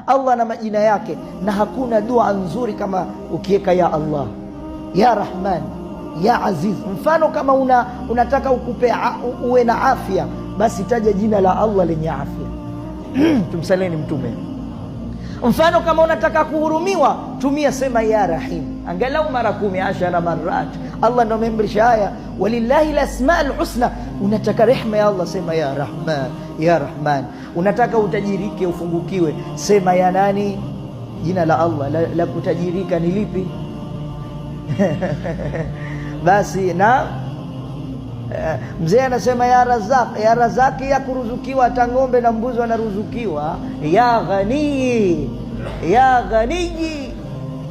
Allah na majina yake, na hakuna dua nzuri kama ukiweka ya Allah, ya Rahman, ya Aziz. Mfano kama unataka uwe na afya, basi taja jina la Allah lenye afya. Tumsaleni Mtume. Mfano kama unataka kuhurumiwa, tumia sema ya Rahim angalau mara 10 marat. Allah ndo amemrisha haya, walillahi lasmaul husna. Unataka rehema ya Allah, sema ya Rahman, ya Rahman. Unataka utajirike, ufungukiwe, sema ya nani? Jina la Allah la kutajirika ni lipi? Basi na mzee anasema ya Razak, ya Razaki, ya kuruzukiwa. Hata ng'ombe na mbuzi wanaruzukiwa. Ya Ghani, ya Ghaniji,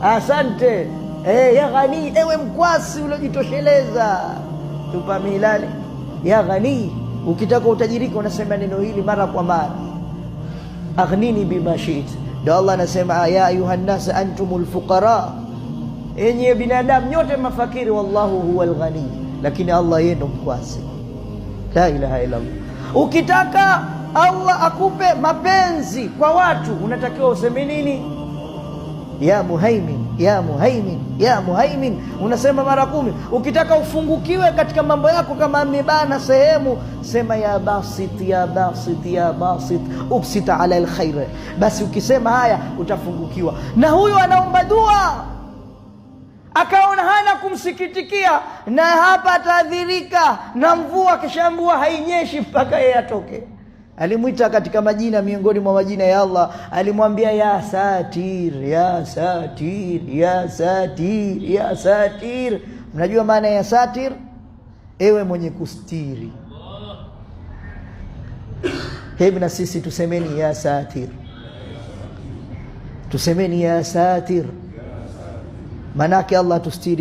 asante. Ya Ghani, ewe mkwasi uliojitosheleza, tupa milali. Ya Ghani, ukitaka utajirika unasema neno hili mara kwa mara, aghnini bima shit. Ndio Allah anasema ya ayuhan nas antumul fuqara, enye binadamu nyote mafakiri, wallahu huwal ghani, lakini Allah yeye ndo mkwasi. La ilaha illa Allah. Ukitaka Allah akupe mapenzi kwa watu, unatakiwa useme nini? Ya Muhaimin, ya Muhaimin, ya Muhaimin, unasema mara 10. Ukitaka ufungukiwe katika mambo yako, kama amebana sehemu, sema ya Basit, ya Basit, ya Basit, ubsita ala alkhair. Basi ukisema haya utafungukiwa. Na huyu anaomba dua akaona hana kumsikitikia, na hapa ataadhirika na mvua, kisha mvua hainyeshi mpaka yeye atoke. Alimwita katika majina, miongoni mwa majina ya Allah alimwambia ya Satir, ya Satir, ya Satir, ya Satir. Mnajua maana ya Satir? Ewe mwenye kustiri. Hebu na sisi tusemeni ya Satir, tusemeni ya Satir, manake Allah tustiri.